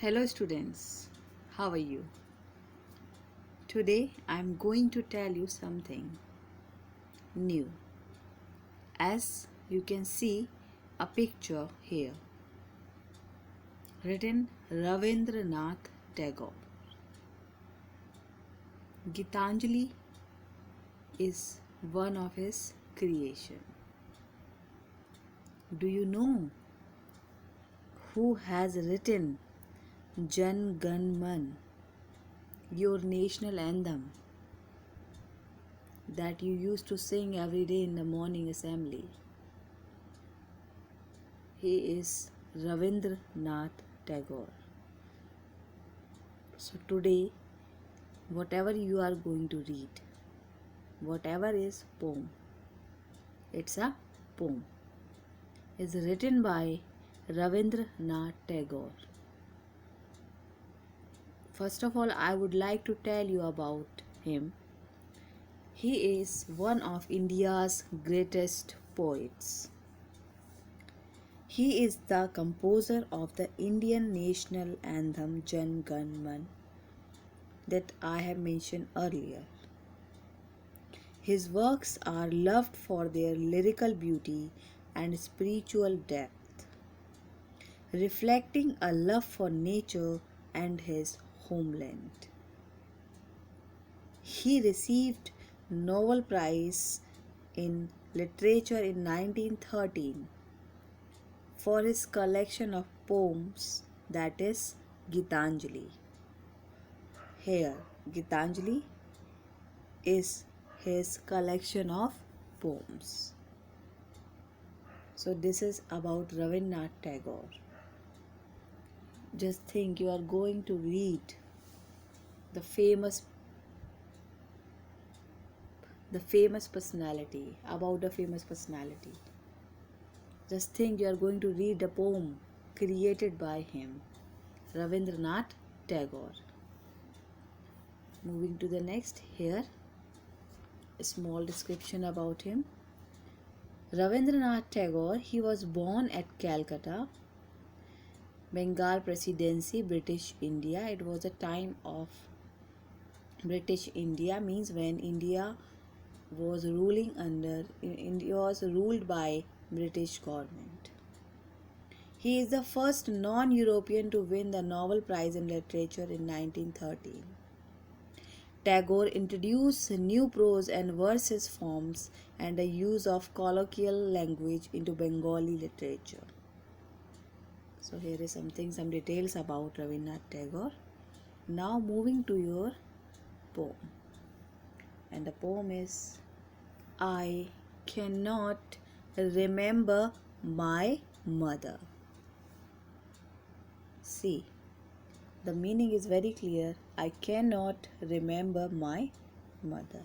Hello students, how are you? Today I am going to tell you something new. As you can see a picture here written Ravindranath Tagore. Gitanjali is one of his creation. Do you know who has written Jan Gan Man, your national anthem that you used to sing every day in the morning assembly? He is Ravindranath Tagore. So today, whatever you are going to read, whatever is poem, it's a poem, is written by Ravindranath Tagore. First of all, I would like to tell you about him. He is one of India's greatest poets. He is the composer of the Indian national anthem Jan Gan Man that I have mentioned earlier. His works are loved for their lyrical beauty and spiritual depth, reflecting a love for nature and his homeland. He received Nobel Prize in Literature in 1913 for his collection of poems, that is Gitanjali. Here, Gitanjali is his collection of poems. So this is about Ravindranath Tagore. Just think, you are going to read the famous personality, about the famous personality. Just think, you are going to read a poem created by him, Ravindranath Tagore. Moving to the next, here a small description about him. Ravindranath Tagore, he was born at Calcutta, Bengal Presidency, British India. It was a time of British India, means when India was ruled by British government. He is the first non-European to win the Nobel Prize in Literature in 1913. Tagore introduced new prose and verses forms and the use of colloquial language into Bengali literature. So here is some details about Ravindranath Tagore. Now moving to your poem. And the poem is, I cannot remember my mother. See, the meaning is very clear. I cannot remember my mother.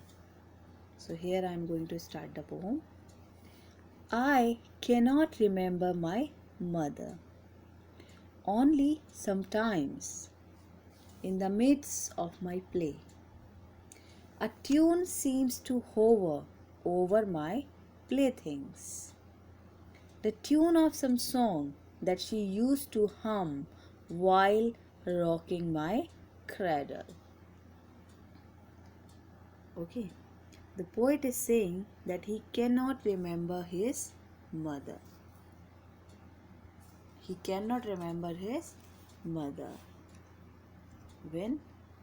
So here I am going to start the poem. I cannot remember my mother. Only sometimes, in the midst of my play, a tune seems to hover over my playthings. The tune of some song that she used to hum while rocking my cradle. Okay, the poet is saying that he cannot remember his mother. He cannot remember his mother when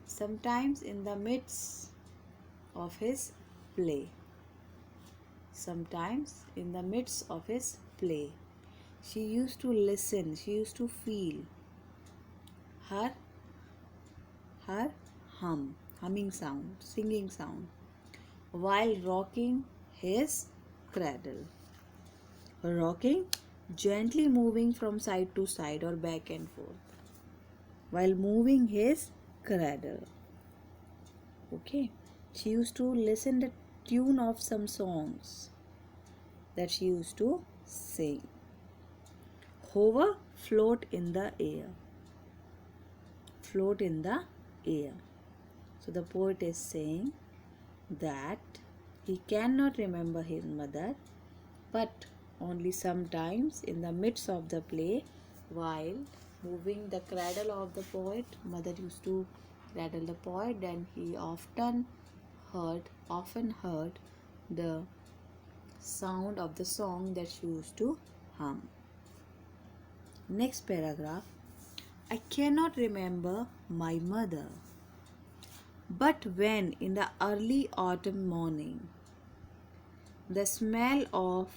sometimes in the midst of his play. Sometimes in the midst of his play, she used to listen, she used to feel her humming sound, singing sound, while rocking his cradle. Rocking, gently moving from side to side or back and forth, while moving his cradle. Okay, she used to listen the tune of some songs that she used to sing. Hover, float in the air. Float in the air. So the poet is saying that he cannot remember his mother, but only sometimes in the midst of the play while moving the cradle of the poet. Mother used to cradle the poet, and he often heard the sound of the song that she used to hum. Next paragraph. I cannot remember my mother, but when in the early autumn morning the smell of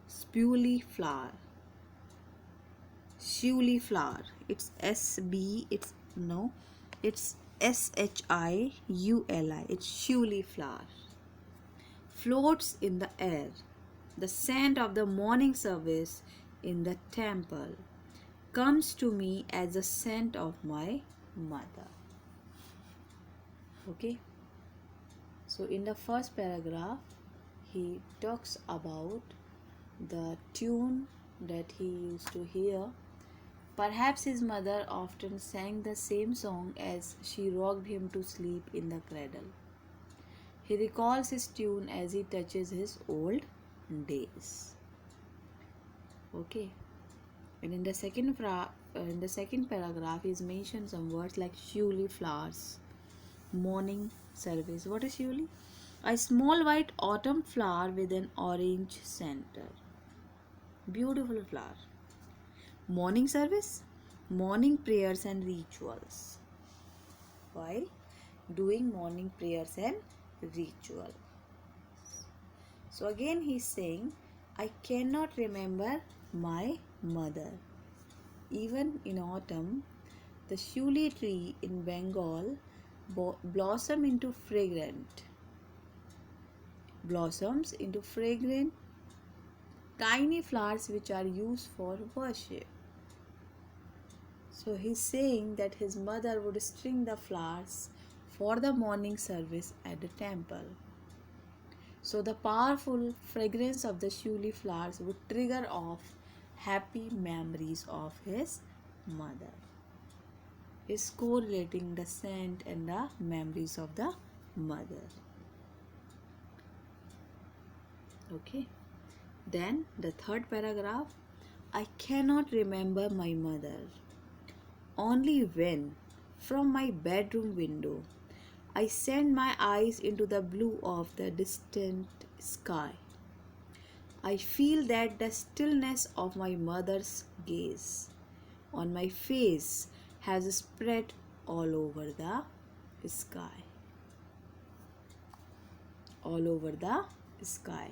spewly flower, shiuli flower, it's SB, it's SHIULI, it's shiuli flower, floats in the air, the scent of the morning service in the temple comes to me as the scent of my mother. Okay, so in the first paragraph he talks about the tune that he used to hear. Perhaps his mother often sang the same song as she rocked him to sleep in the cradle. He recalls his tune as he touches his old days. Okay, and in the second paragraph, he's mentioned some words like shiuli flowers, morning service. What is shiuli? A small white autumn flower with an orange center. Beautiful flower. Morning service, morning prayers and rituals. While doing morning prayers and ritual. So again he's saying, I cannot remember my mother. Even in autumn, the shiuli tree in Bengal blossoms into fragrant tiny flowers which are used for worship. So he's saying that his mother would string the flowers for the morning service at the temple. So the powerful fragrance of the shiuli flowers would trigger off happy memories of his mother. Is correlating the scent and the memories of the mother. Okay. Then the third paragraph. I cannot remember my mother. Only when, from my bedroom window, I send my eyes into the blue of the distant sky, I feel that the stillness of my mother's gaze on my face has spread all over the sky. All over the sky.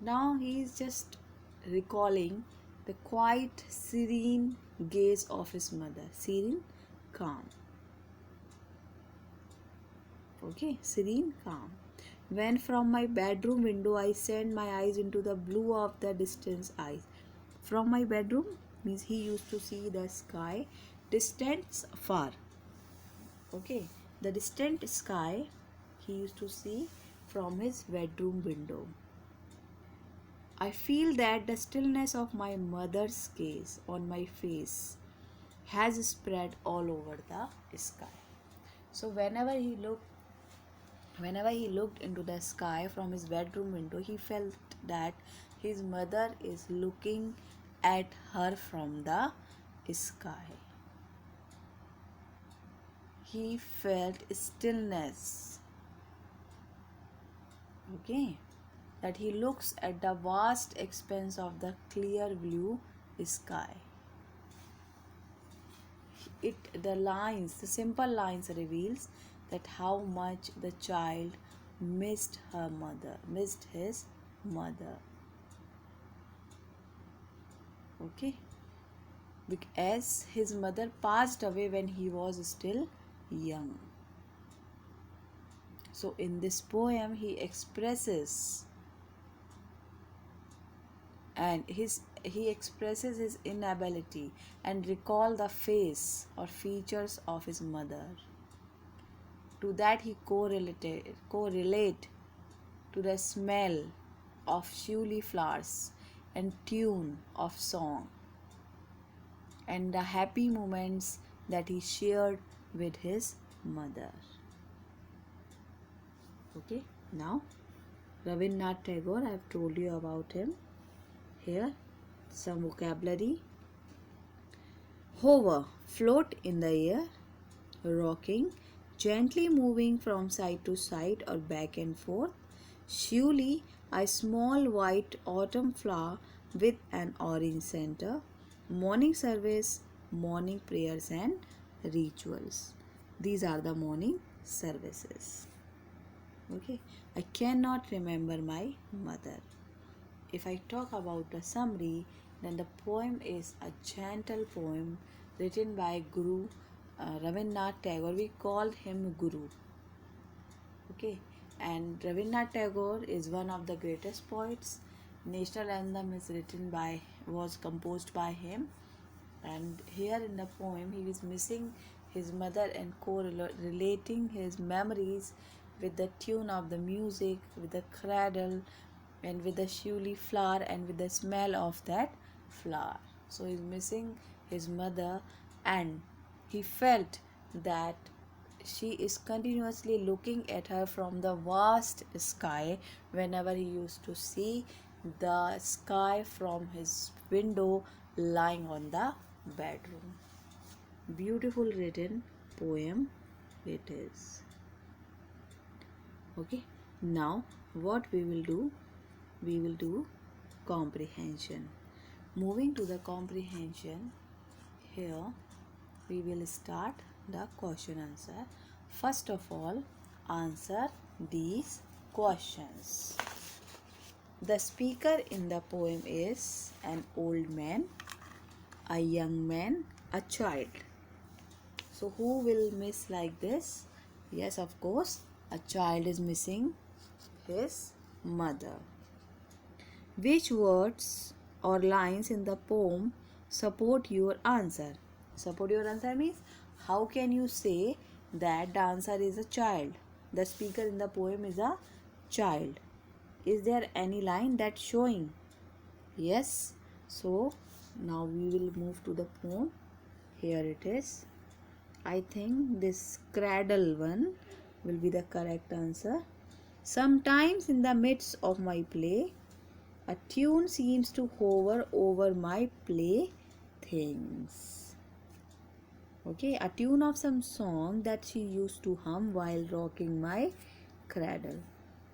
Now he is just recalling the quiet, serene gaze of his mother. Serene, calm. Okay, serene, calm. When from my bedroom window I send my eyes into the blue of the distant eyes. From my bedroom means he used to see the sky distant, far. Okay, the distant sky he used to see from his bedroom window. I feel that the stillness of my mother's gaze on my face has spread all over the sky. So whenever he looked into the sky from his bedroom window, he felt that his mother is looking at her from the sky. He felt stillness. Okay, that he looks at the vast expanse of the clear blue sky. The simple lines reveals that how much the child missed his mother. Okay, as his mother passed away when he was still young. So in this poem he expresses his inability and recall the face or features of his mother. To that he correlate to the smell of shiuli flowers and tune of song and the happy moments that he shared with his mother. Okay, now Rabindranath Tagore, I have told you about him. Here some vocabulary. Hover, float in the air, rocking, gently moving from side to side or back and forth. Surely a small white autumn flower with an orange center. Morning service, morning prayers and rituals. These are the morning services. Okay, I cannot remember my mother. If I talk about the summary, then the poem is a gentle poem written by Guru Rabindranath Tagore. We call him Guru. Okay, and Rabindranath Tagore is one of the greatest poets. National anthem is was composed by him, and here in the poem he is missing his mother and correlating his memories with the tune of the music, with the cradle, and with the shuli flower, and with the smell of that flower. So he's missing his mother, and he felt that she is continuously looking at her from the vast sky whenever he used to see the sky from his window lying on the bedroom. Beautiful written poem it is. Okay, now what we will do? We will do comprehension. Moving to the comprehension, here we will start the question answer. First of all, answer these questions. The speaker in the poem is an old man, a young man, a child. So who will miss like this? Yes, of course, a child is missing his mother. Which words or lines in the poem support your answer? Support your answer means how can you say that the answer is a child? The speaker in the poem is a child. Is there any line that's showing? Yes. So now we will move to the poem. Here it is. I think this cradle one will be the correct answer. Sometimes in the midst of my play, a tune seems to hover over my playthings. Okay, a tune of some song that she used to hum while rocking my cradle.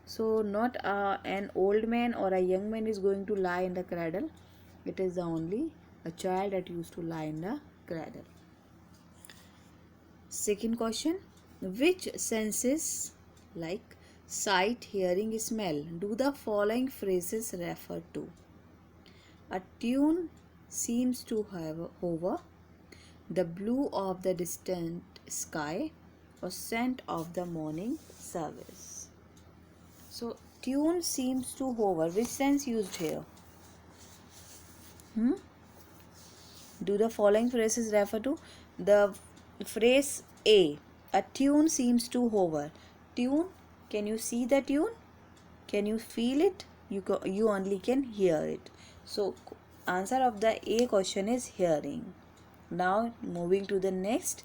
So not an old man or a young man is going to lie in the cradle. It is only a child that used to lie in the cradle. Second question, which senses like sight, hearing, smell do the following phrases refer to? A tune seems to hover, the blue of the distant sky, or scent of the morning service. So tune seems to hover. Which sense used here? Do the following phrases refer to? The phrase A, a tune seems to hover. Tune, can you see the tune? Can you feel it? You only can hear it. So answer of the A question is hearing. Now moving to the next,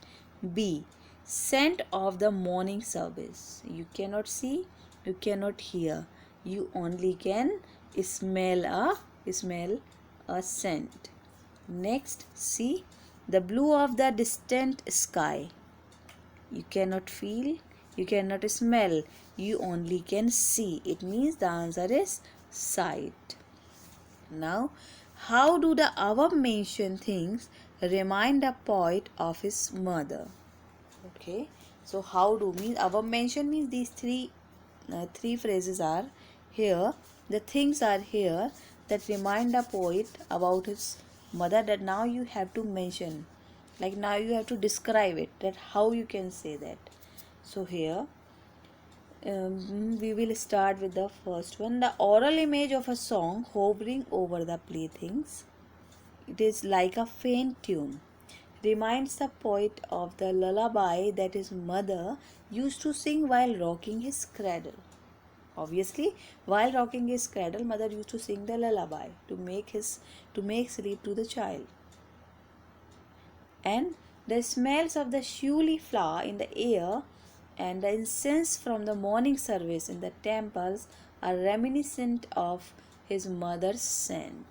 B, scent of the morning service. You cannot see, you cannot hear, you only can smell a scent. Next, C, the blue of the distant sky. You cannot feel, you cannot smell, you only can see. It means the answer is sight. Now, how do the above mentioned things remind a poet of his mother? Okay, so how do means above mentioned means these three phrases are here. The things are here that remind a poet about his mother, that now you have to mention, like now you have to describe it, that how you can say that. So here we will start with the first one, the oral image of a song hovering over the playthings. It is like a faint tune, reminds the poet of the lullaby that his mother used to sing while rocking his cradle. Obviously, while rocking his cradle, mother used to sing the lullaby to make sleep to the child. And the smells of the shuli flower in the air and the incense from the morning service in the temples are reminiscent of his mother's scent.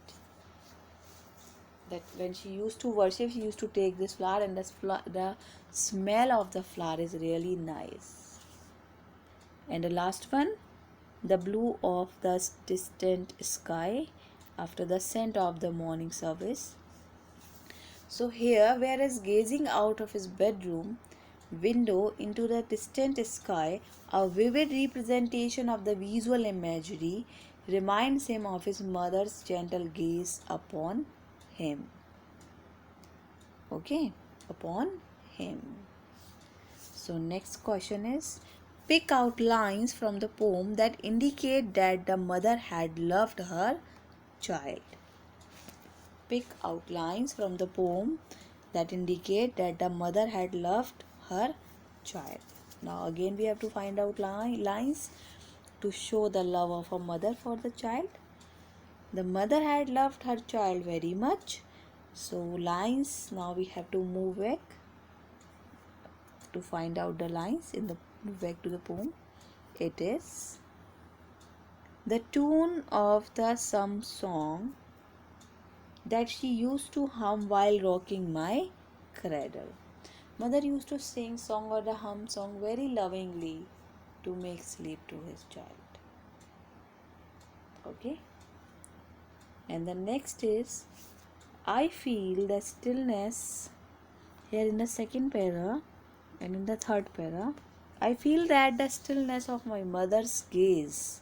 that when she used to worship, she used to take this flower, and the smell of the flower is really nice. And the last one, the blue of the distant sky after the scent of the morning service. So here, whereas gazing out of his bedroom window into the distant sky, a vivid representation of the visual imagery reminds him of his mother's gentle gaze upon him. Okay, upon him. So next question is, pick out lines from the poem that indicate that the mother had loved her child. Pick out lines from the poem that indicate that the mother had loved her child. Now again we have to find out lines to show the love of a mother for the child. The mother had loved her child very much. So lines, now we have to move back to find out the lines in the move back to the poem. It is the tune of the some song that she used to hum while rocking my cradle. Mother used to sing song or the hum song very lovingly to make sleep to his child. Okay. And the next is, I feel the stillness here in the second para and in the third para. I feel that the stillness of my mother's gaze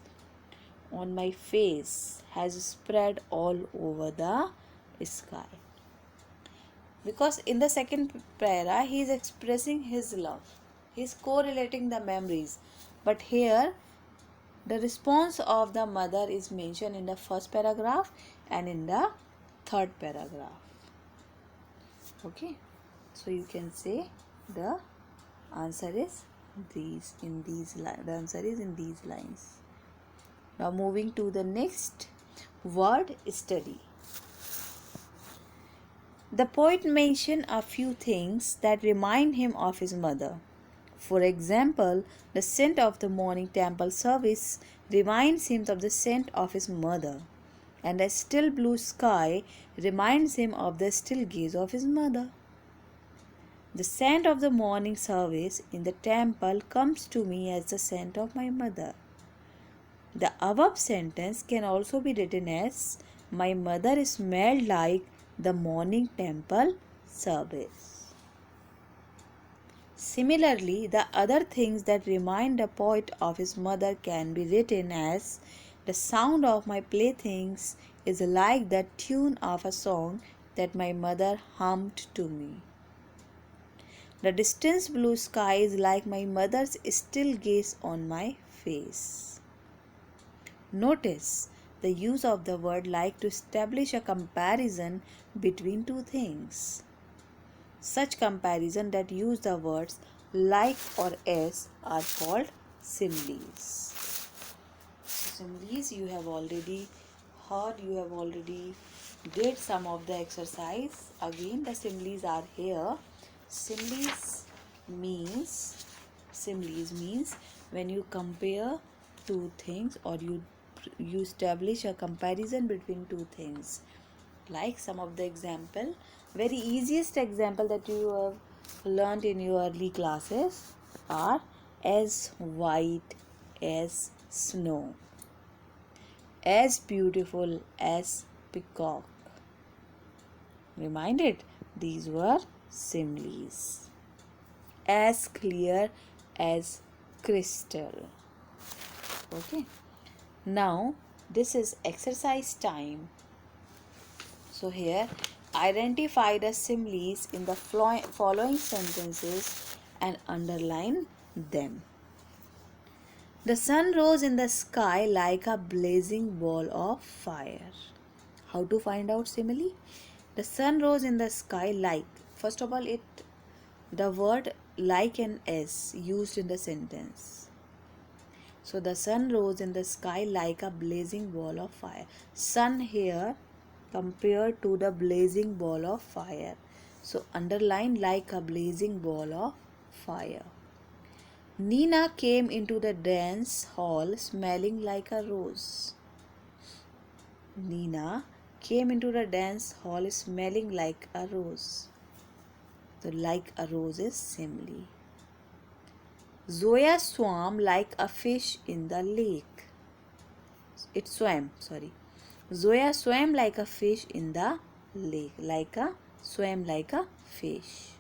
on my face has spread all over the sky. Because in the second para he is expressing his love, he is correlating the memories, but here the response of the mother is mentioned in the first paragraph and in the third paragraph. Okay, so you can say the answer is the answer is in these lines. Now moving to the next word study. The poet mentioned a few things that remind him of his mother. For example, the scent of the morning temple service reminds him of the scent of his mother, and a still blue sky reminds him of the still gaze of his mother. The scent of the morning service in the temple comes to me as the scent of my mother. The above sentence can also be written as, my mother smelled like the morning temple service. Similarly, the other things that remind the poet of his mother can be written as, the sound of my playthings is like the tune of a song that my mother hummed to me. The distant blue sky is like my mother's still gaze on my face. Notice the use of the word like to establish a comparison between two things. Such comparison that use the words like or as are called similes. Similes you have already heard, you have already did some of the exercise. Again the similes are here. Similes means when you compare two things or you establish a comparison between two things. Like some of the example, very easiest example that you have learned in your early classes are as white as snow, as beautiful as peacock. Reminded, these were similes. As clear as crystal. Okay. Now this is exercise time. So here, identify the similes in the following sentences and underline them. The sun rose in the sky like a blazing ball of fire. How to find out simile? The sun rose in the sky like. First of all, the word like and as used in the sentence. So the sun rose in the sky like a blazing ball of fire. Sun here compared to the blazing ball of fire. So underline like a blazing ball of fire. Nina came into the dance hall smelling like a rose. Nina came into the dance hall smelling like a rose. So like a rose is simile. Zoya swam like a fish in the lake. It swam, sorry. Zoya swam like a fish in the lake. Swam like a fish.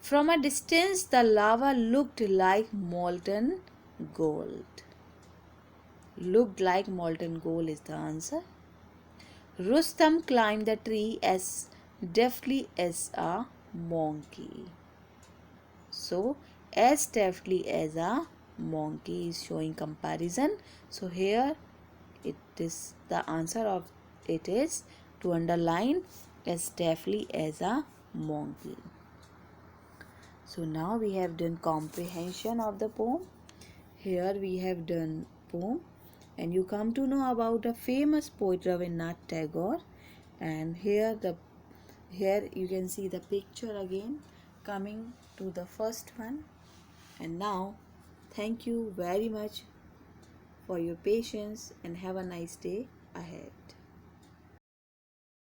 From a distance, the lava looked like molten gold. Looked like molten gold is the answer. Rustam climbed the tree as deftly as a monkey. So, as deftly as a monkey is showing comparison. So, here it is the answer of it is to underline as deftly as a monkey. So, now we have done comprehension of the poem. Here we have done poem, and you come to know about a famous poet Rabindranath Tagore. And here you can see the picture again coming to the first one. And now thank you very much for your patience and have a nice day ahead.